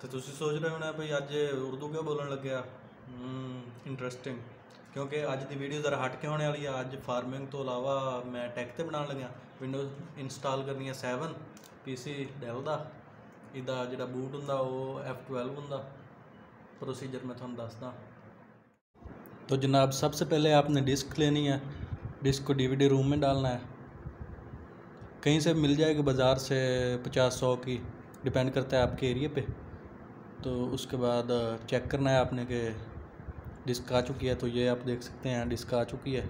तो तुसी सोच रहे होना भाई अज उर्दू क्यों बोलन लग गया। इंटरस्टिंग, क्योंकि अज की वीडियो ज़रा हट के होने वाली है। अज फार्मिंग तो अलावा मैं टैक ते बनाने लग्या विंडोज इंस्टॉल करनी है 7 PC डैल का। इसका जो बूट होंगे वो F12 होंगे। प्रोसीजर मैं थोड़ा दसदा। तो जनाब सबसे पहले आपने डिस्क लेनी है। डिस्क को DVD रूम में डालना है। कहीं से मिल जाएगी बाज़ार से 50-100 की, डिपेंड करता है आपके एरिया पे। तो उसके बाद चेक करना है आपने कि डिस्क आ चुकी है। तो ये आप देख सकते हैं डिस्क आ चुकी है।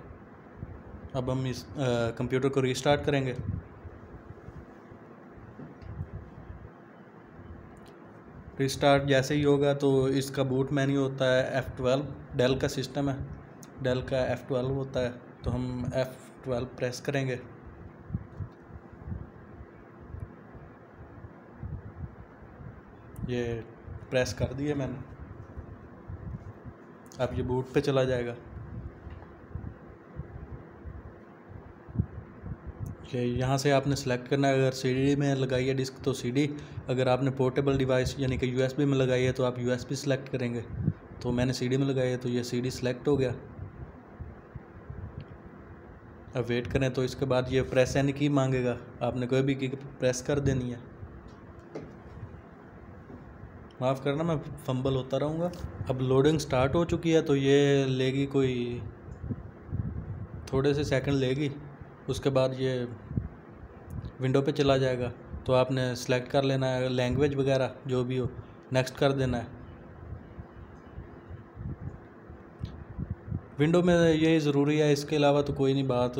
अब हम इस कंप्यूटर को रीस्टार्ट करेंगे। रीस्टार्ट जैसे ही होगा तो इसका बूट मेन्यू होता है F12। डेल का सिस्टम है, डेल का F12 होता है। तो हम F12 प्रेस करेंगे। ये प्रेस कर दिए मैंने। अब ये बूट पे चला जाएगा। ये यहाँ से आपने सेलेक्ट करना है। अगर CD में लगाई है डिस्क तो CD, अगर आपने पोर्टेबल डिवाइस यानी कि USB में लगाई है तो आप USB सेलेक्ट करेंगे। तो मैंने CD में लगाई है तो ये CD सेलेक्ट हो गया। अब वेट करें। तो इसके बाद ये प्रेस एनी की मांगेगा, आपने कोई भी की प्रेस कर देनी है। माफ़ करना मैं फंबल होता रहूँगा। अब लोडिंग स्टार्ट हो चुकी है तो ये लेगी कोई थोड़े से सेकंड लेगी। उसके बाद ये विंडो पे चला जाएगा। तो आपने सेलेक्ट कर लेना है लैंग्वेज वगैरह जो भी हो, नेक्स्ट कर देना है। विंडो में यही ज़रूरी है, इसके अलावा तो कोई नहीं, बात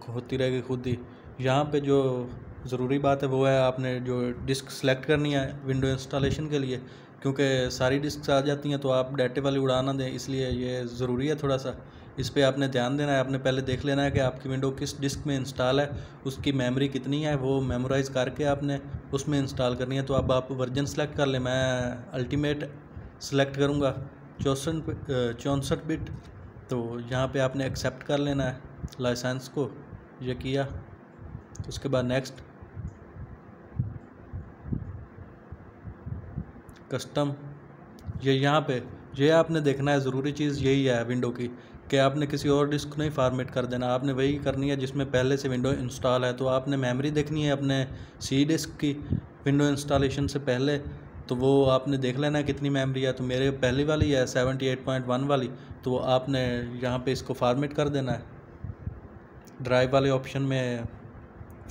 होती रहेगी खुद ही। यहाँ पे जो ज़रूरी बात है वो है आपने जो डिस्क सेलेक्ट करनी है विंडो इंस्टॉलेशन के लिए, क्योंकि सारी डिस्क आ जाती हैं तो आप डाटे वाली उड़ा ना दें, इसलिए ये ज़रूरी है थोड़ा सा। इस पर आपने ध्यान देना है। आपने पहले देख लेना है कि आपकी विंडो किस डिस्क में इंस्टॉल है, उसकी मेमोरी कितनी है, वो मेमोराइज़ करके आपने उसमें इंस्टॉल करनी है। तो अब आप वर्जन सेलेक्ट कर लें। मैं अल्टीमेट सेलेक्ट करूँगा 64 बिट। तो यहाँ पे आपने एक्सेप्ट कर लेना है लाइसेंस को। ये किया, उसके बाद नेक्स्ट, कस्टम। ये यहाँ पे ये आपने देखना है। ज़रूरी चीज़ यही है विंडो की कि आपने किसी और डिस्क नहीं फॉर्मेट कर देना। आपने वही करनी है जिसमें पहले से विंडो इंस्टॉल है। तो आपने मेमोरी देखनी है अपने सी डिस्क की विंडो इंस्टॉलेशन से पहले। तो वो आपने देख लेना है कितनी मेमोरी है। तो मेरे पहली वाली है 78.1 वाली। तो आपने यहाँ पे इसको फॉर्मेट कर देना है। ड्राइव वाले ऑप्शन में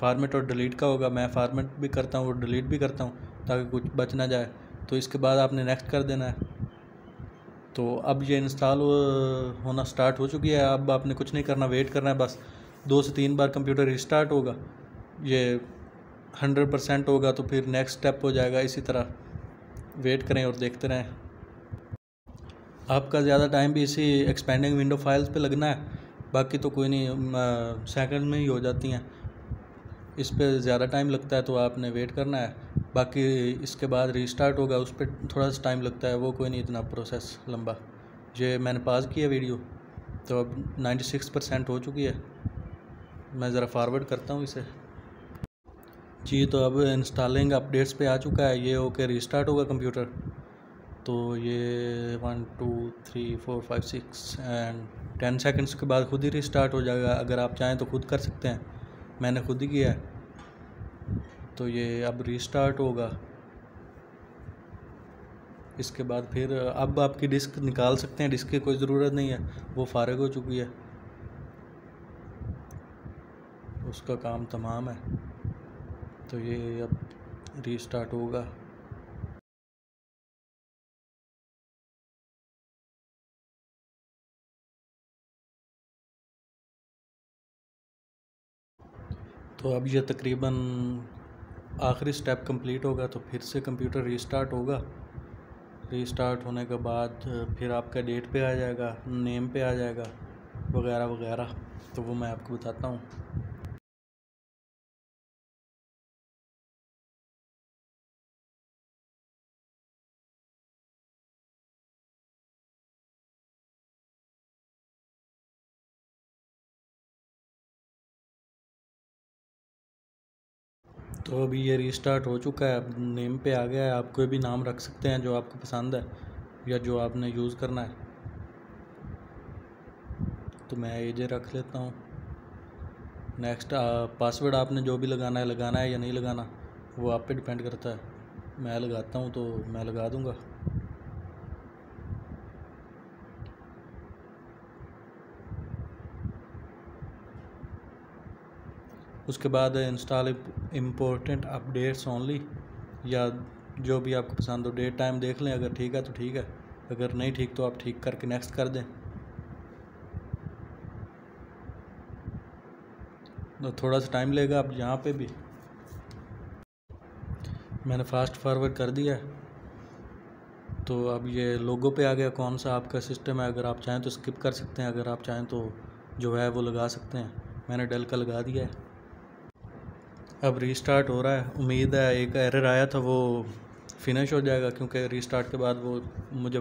फार्मेट और डिलीट का होगा। मैं फार्मेट भी करता हूँ और डिलीट भी करता हूँ ताकि कुछ बच ना जाए। तो इसके बाद आपने नेक्स्ट कर देना है। तो अब ये इंस्टॉल होना स्टार्ट हो चुकी है। अब आपने कुछ नहीं करना, वेट करना है बस। 2 से 3 बार कंप्यूटर रिस्टार्ट होगा, ये 100% होगा तो फिर नेक्स्ट स्टेप हो जाएगा। इसी तरह वेट करें और देखते रहें। आपका ज़्यादा टाइम भी इसी एक्सपेंडिंग विंडो फाइल्स पे लगना है, बाकी तो कोई नहीं, सेकंड में ही हो जाती हैं। इस पे ज़्यादा टाइम लगता है तो आपने वेट करना है। बाकी इसके बाद रीस्टार्ट होगा, उस पर थोड़ा सा टाइम लगता है, वो कोई नहीं इतना प्रोसेस लंबा। ये मैंने पॉज किया वीडियो तो अब 96% हो चुकी है। मैं ज़रा फॉरवर्ड करता हूँ इसे जी। तो अब इंस्टॉलिंग अपडेट्स पे आ चुका है ये। ओके, रीस्टार्ट होगा कंप्यूटर। तो ये 1 2 3 4 5 6 एंड 10 सेकंड्स के बाद खुद ही रीस्टार्ट हो जाएगा। अगर आप चाहें तो खुद कर सकते हैं, मैंने खुद ही किया है। तो ये अब रीस्टार्ट होगा। इसके बाद फिर अब आपकी डिस्क निकाल सकते हैं। डिस्क की कोई ज़रूरत नहीं है, वो फारिग हो चुकी है, उसका काम तमाम है। तो ये अब रीस्टार्ट होगा। तो अब ये तकरीबन आखिरी स्टेप कंप्लीट होगा तो फिर से कंप्यूटर रीस्टार्ट होगा। रीस्टार्ट होने के बाद फिर आपका डेट पे आ जाएगा, नेम पे आ जाएगा, वगैरह वगैरह। तो वो मैं आपको बताता हूँ। तो तो अभी ये रीस्टार्ट हो चुका है, अब नेम पे आ गया है। आप कोई भी नाम रख सकते हैं जो आपको पसंद है या जो आपने यूज़ करना है। तो मैं AJ रख लेता हूँ। नेक्स्ट पासवर्ड आपने जो भी लगाना है या नहीं लगाना वो आप पे डिपेंड करता है। मैं लगाता हूँ तो मैं लगा दूँगा। उसके बाद इंस्टॉल इम्पोर्टेंट अपडेट्स ओनली, या जो भी आपको पसंद हो डेट टाइम देख लें, अगर ठीक है तो ठीक है, अगर नहीं ठीक तो आप ठीक करके नेक्स्ट कर दें। तो थोड़ा सा टाइम लेगा। अब यहाँ पे भी मैंने फास्ट फॉरवर्ड कर दिया है। तो अब ये लोगो पे आ गया कौन सा आपका सिस्टम है। अगर आप चाहें तो स्किप कर सकते हैं, अगर आप चाहें तो जो है वो लगा सकते हैं। मैंने डेल का लगा दिया है। अब रीस्टार्ट हो रहा है। उम्मीद है एक एरर आया था वो फिनिश हो जाएगा, क्योंकि रीस्टार्ट के बाद वो मुझे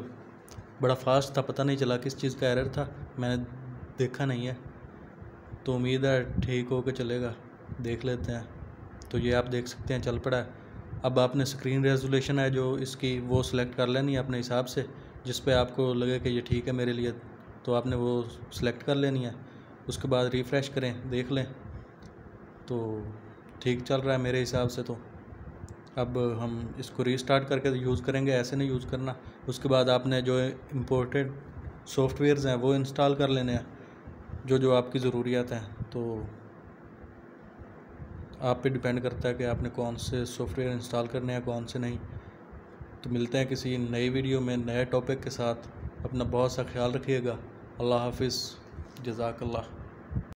बड़ा फास्ट था, पता नहीं चला किस चीज़ का एरर था, मैंने देखा नहीं है। तो उम्मीद है ठीक हो के चलेगा, देख लेते हैं। तो ये आप देख सकते हैं चल पड़ा है। अब आपने स्क्रीन रेजोल्यूशन है जो इसकी वो सिलेक्ट कर लेनी है अपने हिसाब से, जिस पे आपको लगे कि ये ठीक है मेरे लिए, तो आपने वो सिलेक्ट कर लेनी है। उसके बाद रिफ़्रेश करें, देख लें तो ठीक चल रहा है मेरे हिसाब से। तो अब हम इसको रीस्टार्ट करके यूज़ करेंगे, ऐसे नहीं यूज़ करना। उसके बाद आपने जो इम्पोर्टेड सॉफ्टवेयर्स हैं वो इंस्टॉल कर लेने हैं, जो जो आपकी ज़रूरियात हैं। तो आप पे डिपेंड करता है कि आपने कौन से सॉफ्टवेयर इंस्टॉल करने हैं, कौन से नहीं। तो मिलते हैं किसी नई वीडियो में नए टॉपिक के साथ। अपना बहुत सा ख्याल रखिएगा। अल्लाह हाफिज़, जज़ाकल्लाह।